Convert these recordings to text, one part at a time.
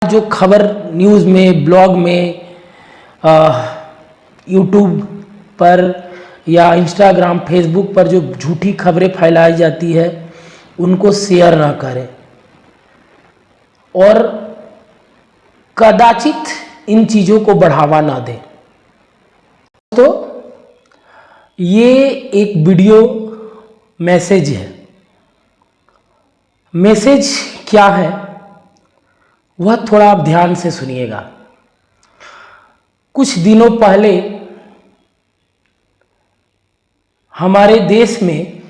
जो खबर न्यूज़ में, ब्लॉग में, यूट्यूब पर या इंस्टाग्राम, फेसबुक पर जो झूठी खबरें फैलाई जाती है उनको शेयर ना करें और कदाचित इन चीज़ों को बढ़ावा ना दें। तो ये एक वीडियो मैसेज है। मैसेज क्या है वह थोड़ा आप ध्यान से सुनिएगा। कुछ दिनों पहले हमारे देश में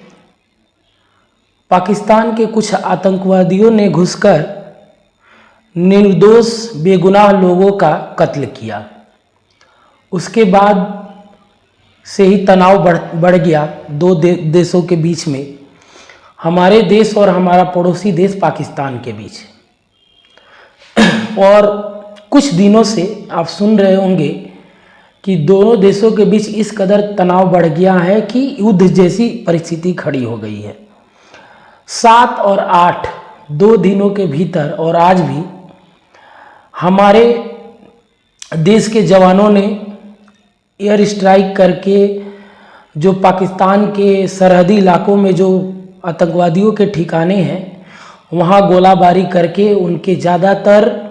पाकिस्तान के कुछ आतंकवादियों ने घुसकर निर्दोष बेगुनाह लोगों का कत्ल किया। उसके बाद से ही तनाव बढ़ गया दो देशों के बीच में, हमारे देश और हमारा पड़ोसी देश पाकिस्तान के बीच। और कुछ दिनों से आप सुन रहे होंगे कि दोनों देशों के बीच इस कदर तनाव बढ़ गया है कि युद्ध जैसी परिस्थिति खड़ी हो गई है। 7 और 8 2 दिनों के भीतर और आज भी हमारे देश के जवानों ने एयर स्ट्राइक करके जो पाकिस्तान के सरहदी इलाकों में जो आतंकवादियों के ठिकाने हैं वहाँ गोलाबारी करके उनके ज़्यादातर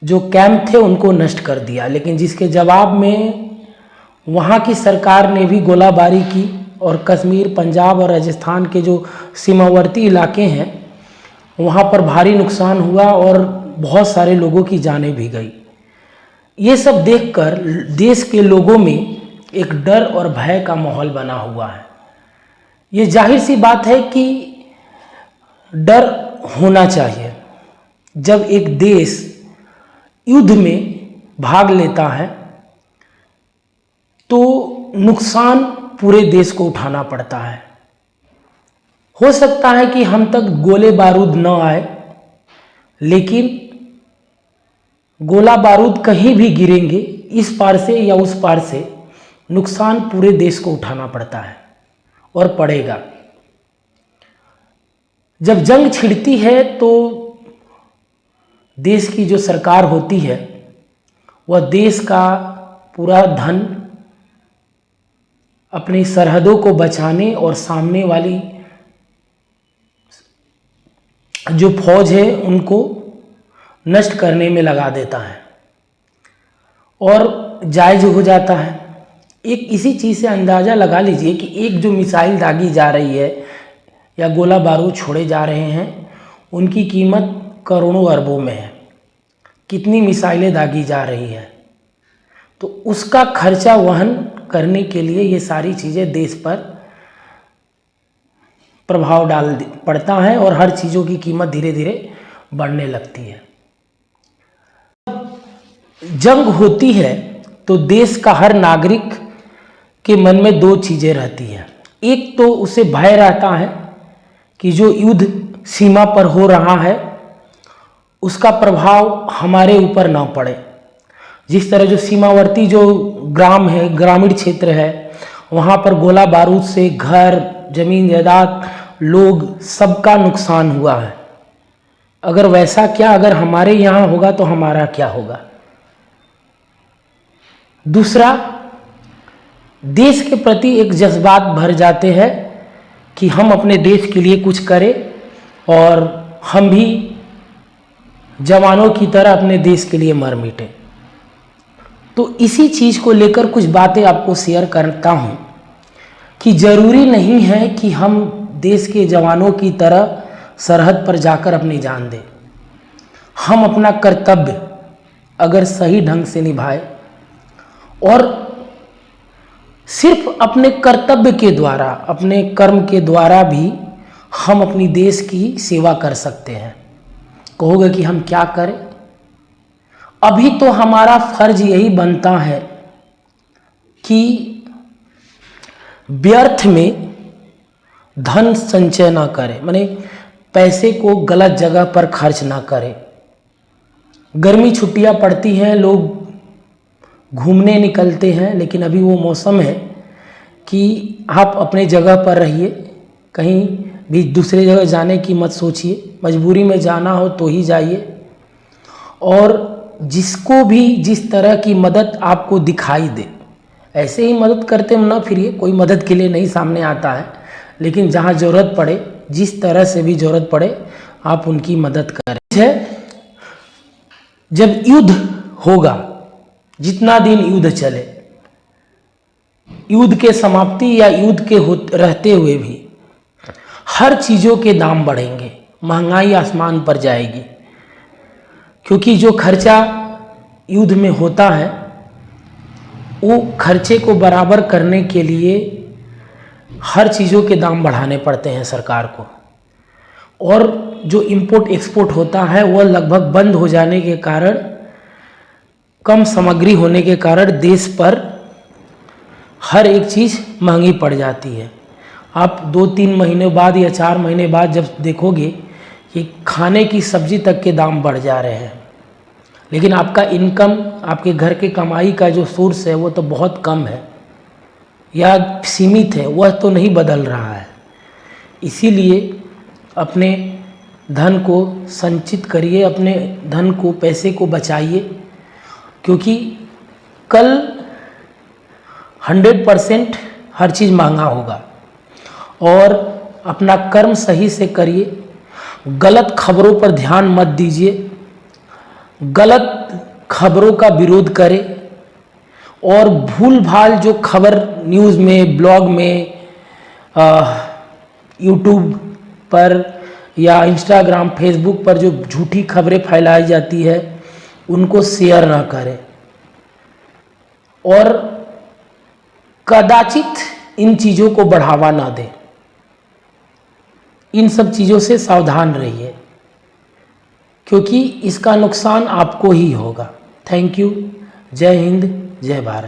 जो कैंप थे उनको नष्ट कर दिया। लेकिन जिसके जवाब में वहाँ की सरकार ने भी गोलाबारी की और कश्मीर, पंजाब और राजस्थान के जो सीमावर्ती इलाके हैं वहाँ पर भारी नुकसान हुआ और बहुत सारे लोगों की जानें भी गई। ये सब देखकर देश के लोगों में एक डर और भय का माहौल बना हुआ है। ये जाहिर सी बात है कि डर होना चाहिए। जब एक देश युद्ध में भाग लेता है तो नुकसान पूरे देश को उठाना पड़ता है। हो सकता है कि हम तक गोले बारूद न आए, लेकिन गोला बारूद कहीं भी गिरेंगे, इस पार से या उस पार से, नुकसान पूरे देश को उठाना पड़ता है और पड़ेगा। जब जंग छिड़ती है तो देश की जो सरकार होती है वह देश का पूरा धन अपनी सरहदों को बचाने और सामने वाली जो फौज है उनको नष्ट करने में लगा देता है और जायज़ हो जाता है। एक इसी चीज़ से अंदाज़ा लगा लीजिए कि एक जो मिसाइल दागी जा रही है या गोला बारूद छोड़े जा रहे हैं उनकी कीमत करोड़ों अरबों में है। कितनी मिसाइलें दागी जा रही है तो उसका खर्चा वहन करने के लिए ये सारी चीज़ें देश पर प्रभाव पड़ता है और हर चीज़ों की कीमत धीरे धीरे बढ़ने लगती है। जंग होती है तो देश का हर नागरिक के मन में 2 चीज़ें रहती हैं। एक तो उसे भय रहता है कि जो युद्ध सीमा पर हो रहा है उसका प्रभाव हमारे ऊपर ना पड़े। जिस तरह जो सीमावर्ती जो ग्राम है, ग्रामीण क्षेत्र है, वहाँ पर गोला बारूद से घर, जमीन जायदाद, लोग, सबका नुकसान हुआ है। अगर वैसा क्या अगर हमारे यहाँ होगा तो हमारा क्या होगा। दूसरा, देश के प्रति एक जज्बात भर जाते हैं कि हम अपने देश के लिए कुछ करें और हम भी जवानों की तरह अपने देश के लिए मर मिटे। तो इसी चीज़ को लेकर कुछ बातें आपको शेयर करता हूँ कि ज़रूरी नहीं है कि हम देश के जवानों की तरह सरहद पर जाकर अपनी जान दें। हम अपना कर्तव्य अगर सही ढंग से निभाए और सिर्फ अपने कर्तव्य के द्वारा, अपने कर्म के द्वारा भी हम अपनी देश की सेवा कर सकते हैं। कहोगे कि हम क्या करें? अभी तो हमारा फर्ज यही बनता है कि व्यर्थ में धन संचय ना करें, माने पैसे को गलत जगह पर खर्च ना करें। गर्मी छुट्टियां पड़ती हैं, लोग घूमने निकलते हैं, लेकिन अभी वो मौसम है कि आप अपने जगह पर रहिए, कहीं भी दूसरी जगह जाने की मत सोचिए। मजबूरी में जाना हो तो ही जाइए, और जिसको भी जिस तरह की मदद आपको दिखाई दे, ऐसे ही मदद करते ना फिरिए, कोई मदद के लिए नहीं सामने आता है, लेकिन जहाँ ज़रूरत पड़े, जिस तरह से भी ज़रूरत पड़े, आप उनकी मदद करें। जब युद्ध होगा, जितना दिन युद्ध चले, युद्ध के समाप्ति या युद्ध के रहते हुए भी हर चीज़ों के दाम बढ़ेंगे, महंगाई आसमान पर जाएगी, क्योंकि जो खर्चा युद्ध में होता है वो खर्चे को बराबर करने के लिए हर चीज़ों के दाम बढ़ाने पड़ते हैं सरकार को। और जो इंपोर्ट एक्सपोर्ट होता है वह लगभग बंद हो जाने के कारण, कम सामग्री होने के कारण देश पर हर एक चीज़ महंगी पड़ जाती है। आप 2-3 महीने बाद या 4 महीने बाद जब देखोगे कि खाने की सब्जी तक के दाम बढ़ जा रहे हैं, लेकिन आपका इनकम, आपके घर के कमाई का जो सोर्स है वो तो बहुत कम है या सीमित है, वह तो नहीं बदल रहा है। इसीलिए अपने धन को संचित करिए, अपने धन को, पैसे को बचाइए, क्योंकि कल 100% हर चीज़ महंगा होगा। और अपना कर्म सही से करिए, गलत खबरों पर ध्यान मत दीजिए, गलत खबरों का विरोध करें, और भूल भाल जो खबर न्यूज़ में, ब्लॉग में, यूट्यूब पर या इंस्टाग्राम, फेसबुक पर जो झूठी खबरें फैलाई जाती है उनको शेयर ना करें, और कदाचित इन चीज़ों को बढ़ावा ना दें। इन सब चीज़ों से सावधान रहिए, क्योंकि इसका नुकसान आपको ही होगा। Thank you. जय हिंद, जय भारत।